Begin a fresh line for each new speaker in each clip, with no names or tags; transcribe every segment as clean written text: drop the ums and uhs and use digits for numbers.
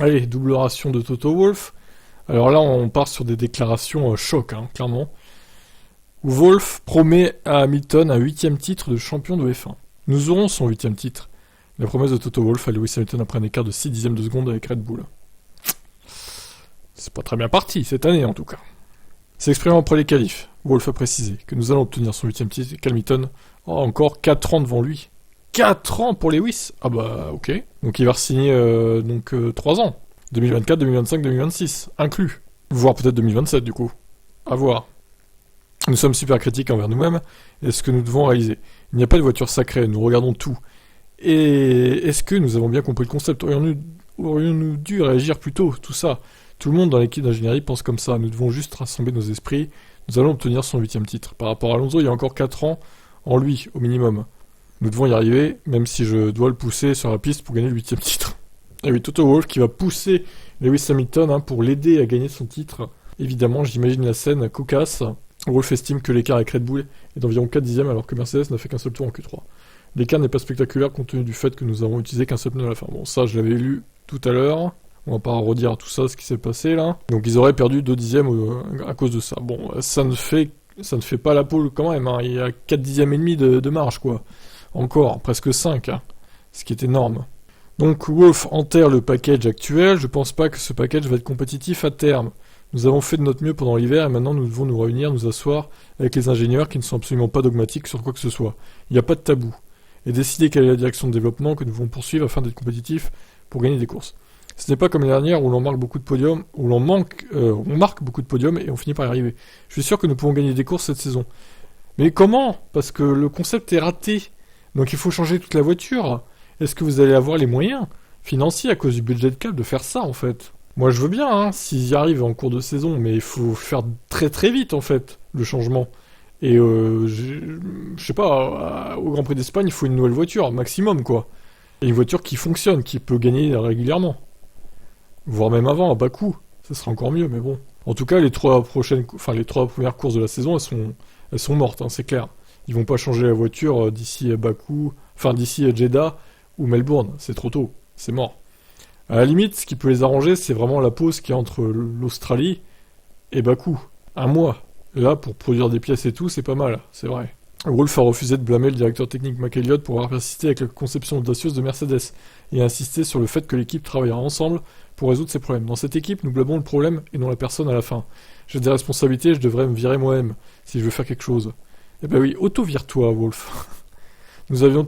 Allez, double ration de Toto Wolff. Alors là, on part sur des déclarations choc, hein, clairement. Wolff promet à Hamilton un 8e titre de champion de F1. Nous aurons son 8e titre. La promesse de Toto Wolff à Lewis Hamilton après un écart de 6 dixièmes de seconde avec Red Bull. C'est pas très bien parti, cette année en tout cas. S'exprimant après les qualifs, Wolff a précisé que nous allons obtenir son 8e titre et qu'Hamilton a encore 4 ans devant lui. 4 ans pour Lewis. Ah bah ok. Donc il va re-signer 3 ans. 2024, 2025, 2026, inclus. Voire peut-être 2027 du coup. À voir. Nous sommes super critiques envers nous-mêmes et ce que nous devons réaliser. Il n'y a pas de voiture sacrée, nous regardons tout. Et est-ce que nous avons bien compris le concept ? Aurions-nous dû réagir plus tôt ? Tout ça. Tout le monde dans l'équipe d'ingénierie pense comme ça. Nous devons juste rassembler nos esprits. Nous allons obtenir son 8e titre. Par rapport à Alonso, il y a encore 4 ans en lui, au minimum. Nous devons y arriver, même si je dois le pousser sur la piste pour gagner le 8e titre. Et oui, Toto Wolff qui va pousser Lewis Hamilton pour l'aider à gagner son titre. Évidemment, j'imagine la scène cocasse. Wolff estime que l'écart avec Red Bull est d'environ 4 dixièmes alors que Mercedes n'a fait qu'un seul tour en Q3. L'écart n'est pas spectaculaire compte tenu du fait que nous avons utilisé qu'un seul pneu à la fin. Bon, ça je l'avais lu tout à l'heure. On va pas redire tout ça, ce qui s'est passé là. Donc ils auraient perdu 2 dixièmes à cause de ça. Bon, ça ne fait pas la pole quand même. Il y a 4 dixièmes et demi de marge quoi. Encore, presque 5. Ce qui est énorme. Donc Wolff enterre le package actuel. Je pense pas que ce package va être compétitif à terme. Nous avons fait de notre mieux pendant l'hiver et maintenant nous devons nous réunir, nous asseoir avec les ingénieurs qui ne sont absolument pas dogmatiques sur quoi que ce soit. Il n'y a pas de tabou. Et décider quelle est la direction de développement que nous devons poursuivre afin d'être compétitifs pour gagner des courses. Ce n'est pas comme l'année dernière où l'on marque beaucoup de podiums, on marque beaucoup de podiums et on finit par y arriver. Je suis sûr que nous pouvons gagner des courses cette saison. Mais comment ? Parce que le concept est raté. Donc il faut changer toute la voiture. Est-ce que vous allez avoir les moyens financiers à cause du budget de cap de faire ça en fait ? Moi je veux bien, s'ils y arrivent en cours de saison, mais il faut faire très très vite en fait, le changement. Et je sais pas, au Grand Prix d'Espagne, il faut une nouvelle voiture, maximum quoi. Et une voiture qui fonctionne, qui peut gagner régulièrement. Voire même avant, à bas coût. Ça sera encore mieux, mais bon. En tout cas, les 3 premières courses de la saison, elles sont mortes, c'est clair. Ils vont pas changer la voiture d'ici Bakou, d'ici Jeddah ou Melbourne. C'est trop tôt, c'est mort. À la limite, ce qui peut les arranger, c'est vraiment la pause qu'il y a entre l'Australie et Bakou. 1 mois. Là, pour produire des pièces et tout, c'est pas mal, c'est vrai. Wolff a refusé de blâmer le directeur technique Mac Elliott pour avoir persisté avec la conception audacieuse de Mercedes et a insisté sur le fait que l'équipe travaillera ensemble pour résoudre ces problèmes. Dans cette équipe, nous blâmons le problème et non la personne à la fin. J'ai des responsabilités et je devrais me virer moi-même si je veux faire quelque chose. Eh ben oui, auto-vire-toi, Wolff. Nous avions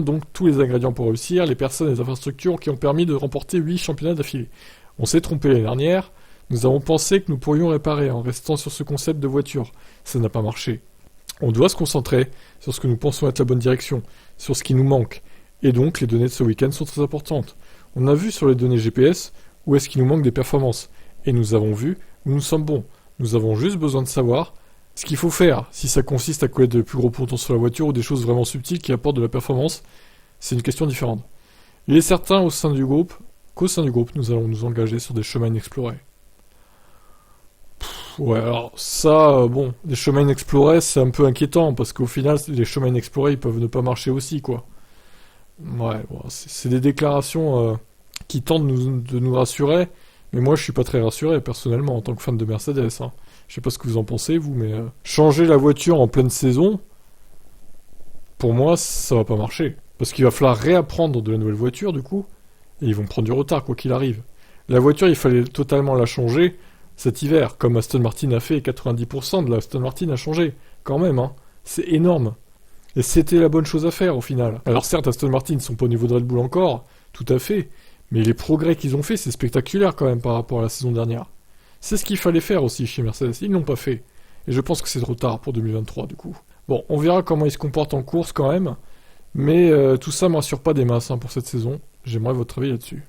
donc tous les ingrédients pour réussir, les personnes et les infrastructures qui ont permis de remporter 8 championnats d'affilée. On s'est trompé l'année dernière, nous avons pensé que nous pourrions réparer en restant sur ce concept de voiture. Ça n'a pas marché. On doit se concentrer sur ce que nous pensons être la bonne direction, sur ce qui nous manque. Et donc, les données de ce week-end sont très importantes. On a vu sur les données GPS où est-ce qu'il nous manque des performances. Et nous avons vu où nous sommes bons. Nous avons juste besoin de savoir ce qu'il faut faire. Si ça consiste à coller de plus gros pontons sur la voiture ou des choses vraiment subtiles qui apportent de la performance, c'est une question différente. Il est certain qu'au sein du groupe, nous allons nous engager sur des chemins inexplorés. Ouais, alors ça, des chemins inexplorés, c'est un peu inquiétant, parce qu'au final, les chemins inexplorés, ils peuvent ne pas marcher aussi, quoi. Ouais, c'est des déclarations qui tentent de nous rassurer, mais moi, je suis pas très rassuré, personnellement, en tant que fan de Mercedes. Je sais pas ce que vous en pensez, vous, mais changer la voiture en pleine saison, pour moi, ça va pas marcher. Parce qu'il va falloir réapprendre de la nouvelle voiture, du coup, et ils vont prendre du retard, quoi qu'il arrive. La voiture, il fallait totalement la changer cet hiver, comme Aston Martin a fait, et 90% de la Aston Martin a changé, quand même, c'est énorme. Et c'était la bonne chose à faire, au final. Alors certes, Aston Martin ne sont pas au niveau de Red Bull encore, tout à fait, mais les progrès qu'ils ont fait, c'est spectaculaire quand même par rapport à la saison dernière. C'est ce qu'il fallait faire aussi chez Mercedes, ils ne l'ont pas fait. Et je pense que c'est trop tard pour 2023, du coup. Bon, on verra comment ils se comportent en course quand même, mais tout ça ne me rassure pas des masses pour cette saison. J'aimerais votre avis là-dessus.